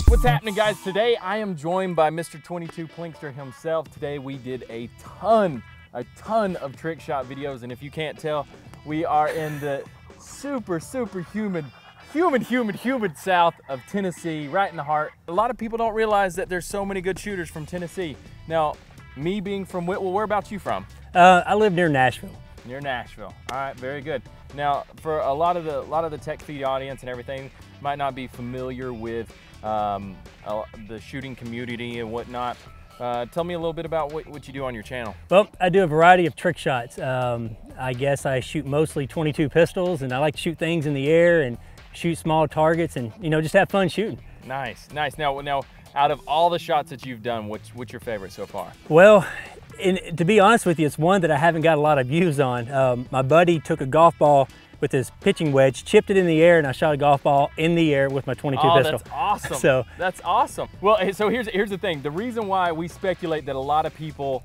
What's happening, guys? Today I am joined by Mr. 22 Plinkster himself. Today we did a ton of trick shot videos, and if you can't tell, we are in the super humid south of Tennessee, right in the heart. A lot of people don't realize that there's so many good shooters from Tennessee. Now, me being from Whitwell, whereabouts you from? I live near Nashville. Near Nashville. All right, very good. Now, for a lot of the tech feed audience and everything, might not be familiar with the shooting community and whatnot. Tell me a little bit about what you do on your channel. Well, I do a variety of trick shots. I guess I shoot mostly 22 pistols, and I like to shoot things in the air and shoot small targets, and just have fun shooting. Nice. Now, out of all the shots that you've done, what's your favorite so far? Well, to be honest with you, it's one that I haven't got a lot of views on. My buddy took a golf ball with his pitching wedge, chipped it in the air, and I shot a golf ball in the air with my 22 pistol. That's awesome. That's awesome. Well, so here's the thing. The reason why we speculate that a lot of people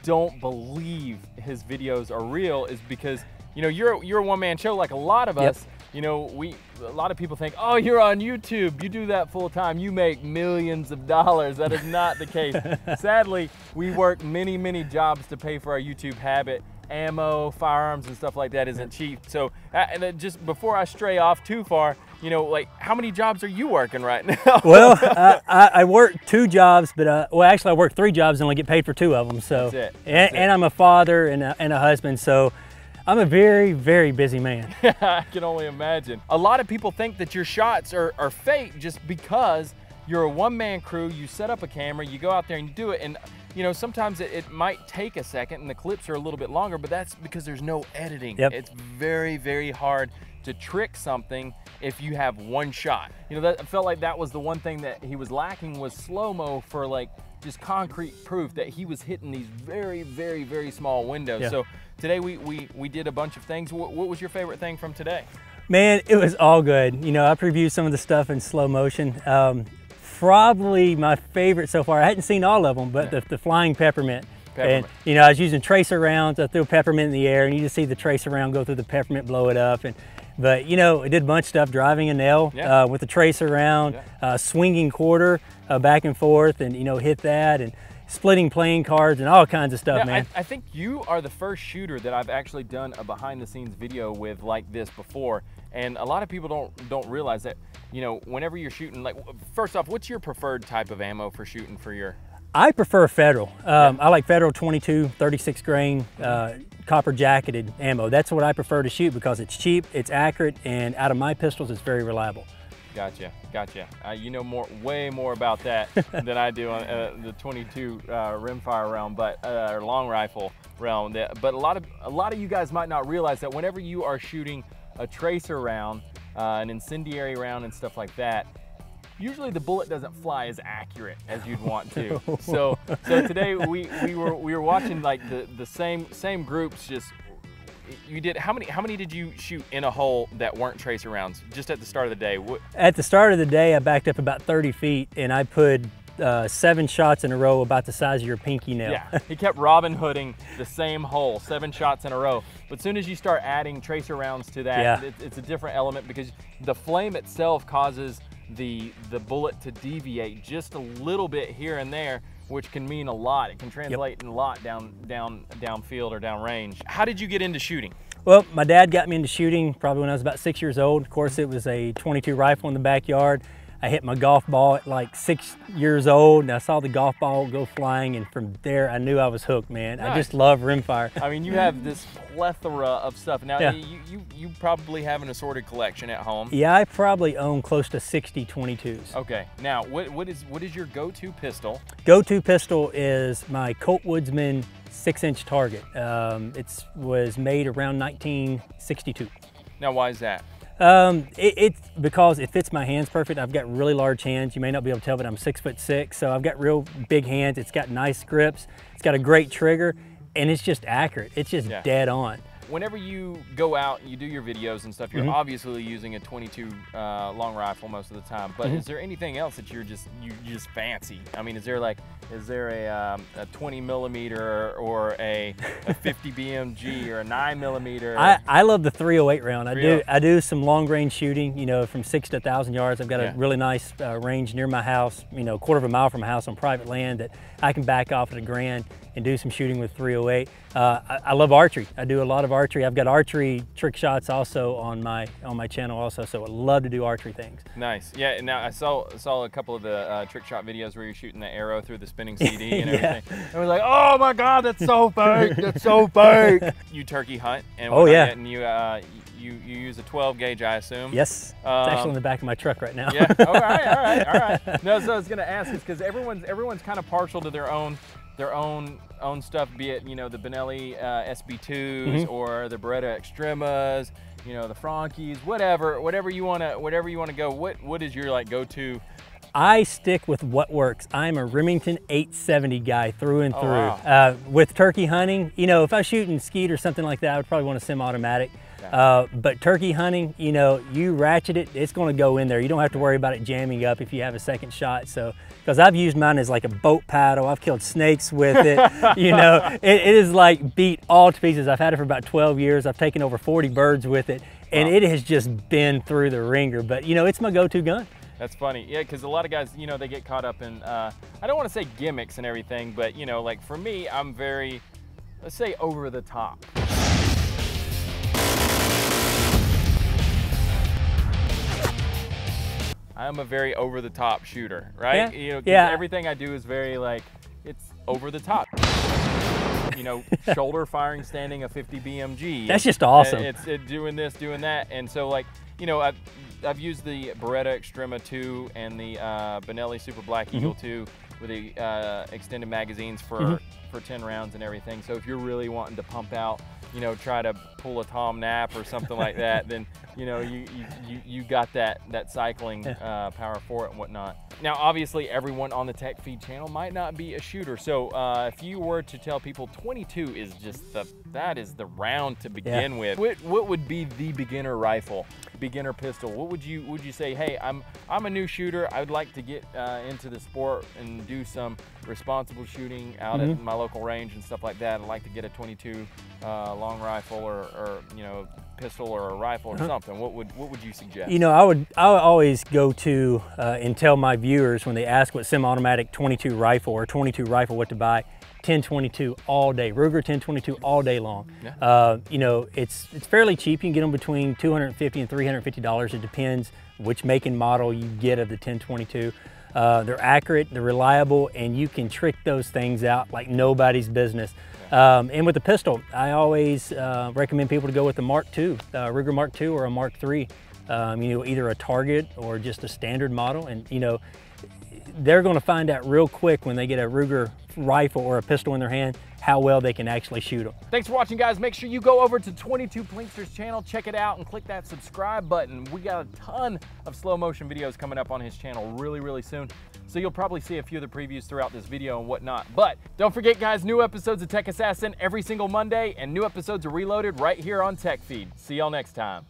don't believe his videos are real is because you're a one-man show like a lot of us. A lot of people think, oh, you're on YouTube, you do that full time, you make millions of dollars. That is not the case. Sadly, we work many jobs to pay for our YouTube habit. Ammo, firearms, and stuff like that isn't cheap. So, and then just before I stray off too far, like, how many jobs are you working right now? Well, I work 2 jobs, but well, actually I work 3 jobs and only get paid for 2 of them. So, That's it. And I'm a father and a husband, so I'm a very busy man. I can only imagine. A lot of people think that your shots are fake just because you're a one-man crew, you set up a camera, you go out there and you do it, and sometimes it might take a second and the clips are a little bit longer, but that's because there's no editing. It's very hard to trick something if you have one shot. That I felt like that was the one thing that he was lacking, was slow-mo for like just concrete proof that he was hitting these very small windows. So today we did a bunch of things. What was your favorite thing from today? Man, it was all good. I previewed some of the stuff in slow motion. Probably my favorite so far, I hadn't seen all of them, but the flying peppermint. And I was using tracer rounds. I threw a peppermint in the air, and you just see the tracer round go through the peppermint, blow it up. But I did a bunch of stuff, driving a nail with the tracer round, swinging quarter back and forth, and hit that, and splitting playing cards and all kinds of stuff, man. I think you are the first shooter that I've actually done a behind-the-scenes video with like this before, and a lot of people don't realize that. Whenever you're shooting, like, first off, what's your preferred type of ammo for shooting for your? I prefer Federal. I like Federal 22, 36 grain, copper jacketed ammo. That's what I prefer to shoot because it's cheap, it's accurate, and out of my pistols, it's very reliable. Gotcha. You know way more about that than I do on the 22 rimfire round, or long rifle round. But a lot of you guys might not realize that whenever you are shooting a tracer round, an incendiary round and stuff like that, usually the bullet doesn't fly as accurate as you'd want to. So today we were watching like the same groups. Just you did how many did you shoot in a hole that weren't tracer rounds just at the start of the day? At the start of the day, I backed up about 30 feet and I put 7 shots in a row about the size of your pinky nail. Yeah, he kept Robin Hooding the same hole, 7 shots in a row. But as soon as you start adding tracer rounds to that, it's a different element because the flame itself causes the bullet to deviate just a little bit here and there, which can mean a lot. It can translate in a lot downfield or downrange. How did you get into shooting? Well, my dad got me into shooting probably when I was about 6 years old. Of course, it was a 22 rifle in the backyard. I hit my golf ball at like 6 years old, and I saw the golf ball go flying, and from there I knew I was hooked, man. Nice. I just love rimfire. I mean, you have this plethora of stuff. Now, you probably have an assorted collection at home. Yeah, I probably own close to 60 22s. Okay, now what is your go-to pistol? Go-to pistol is my Colt Woodsman 6-inch target. It was made around 1962. Now, why is that? It's because it fits my hands perfect. I've got really large hands. You may not be able to tell, but I'm 6'6", so I've got real big hands. It's got nice grips. It's got a great trigger, and it's just accurate. It's just dead on. whenever you go out and you do your videos and stuff, you're obviously using a 22 long rifle most of the time. But is there anything else that you just fancy? I mean, is there a 20 millimeter or a 50 BMG or a 9 millimeter? I love the 308 round. I do some long range shooting. You know, from 6 to 1,000 yards. I've got a really nice range near my house. You know, a quarter of a mile from my house on private land that I can back off at a grand and do some shooting with 308. I love archery. I do a lot of archery. I've got archery trick shots also on my channel also, so I love to do archery things. Nice. Yeah, and now I saw a couple of the trick shot videos where you're shooting the arrow through the spinning CD and everything. I was like, oh my God, that's so fake. That's so fake. You turkey hunt and and you use a 12 gauge, I assume. Yes. It's actually in the back of my truck right now. Yeah. All right. No, so I was gonna ask is because everyone's kind of partial to their own stuff, be it, you know, the Benelli SB2s or the Beretta Extremas, you know, the Frankies, whatever you wanna go. What is your like go-to? I stick with what works. I'm a Remington 870 guy through and through. Wow. With turkey hunting, you know, if I was shooting skeet or something like that, I would probably want a semi-automatic. But turkey hunting, you know, you ratchet it, it's going to go in there. You don't have to worry about it jamming up if you have a second shot. So, because I've used mine as like a boat paddle, I've killed snakes with it. You know, it is like beat all to pieces. I've had it for about 12 years. I've taken over 40 birds with it, and it has just been through the ringer. But you know, it's my go-to gun. That's funny, yeah, because a lot of guys, you know, they get caught up in, I don't want to say gimmicks and everything, but you know, like for me, I'm very, let's say, over the top. I'm a very over the top shooter, right? You know, everything I do is very like, it's over the top. You know, shoulder firing, standing a 50 BMG. That's just awesome. It's doing this, doing that, and so like, you know, I've used the Beretta Extrema 2 and the Benelli Super Black Eagle 2 with the extended magazines for 10 rounds and everything. So if you're really wanting to pump out, you know, try to pull a Tom Knapp or something like that, then you know you got that cycling power for it and whatnot. Now, obviously, everyone on the Tech Feed channel might not be a shooter. So if you were to tell people 22 is just that is the round to begin with, what would be the beginner rifle, beginner pistol? What would you say? Hey, I'm a new shooter. I would like to get into the sport and do some responsible shooting out at my local range and stuff like that. I'd like to get a 22 long rifle or you know, pistol or a rifle or something. What would you suggest? You know, I would always go to and tell my viewers when they ask what semi-automatic 22 rifle or 22 rifle what to buy, 1022 all day, Ruger 1022 all day long. You know, it's fairly cheap. You can get them between $250 and $350. It depends which make and model you get of the 1022. They're accurate, they're reliable, and you can trick those things out like nobody's business. And with the pistol, I always recommend people to go with the Mark II, Ruger Mark II or a Mark III. You know, either a Target or just a standard model, and you know, they're going to find out real quick when they get a Ruger rifle or a pistol in their hand how well they can actually shoot them. Thanks for watching, guys. Make sure you go over to 22 Plinkster's channel, check it out, and click that subscribe button. We got a ton of slow motion videos coming up on his channel really soon. So you'll probably see a few of the previews throughout this video and whatnot. But don't forget, guys, new episodes of Tech Assassin every single Monday, and new episodes are reloaded right here on Tech Feed. See y'all next time.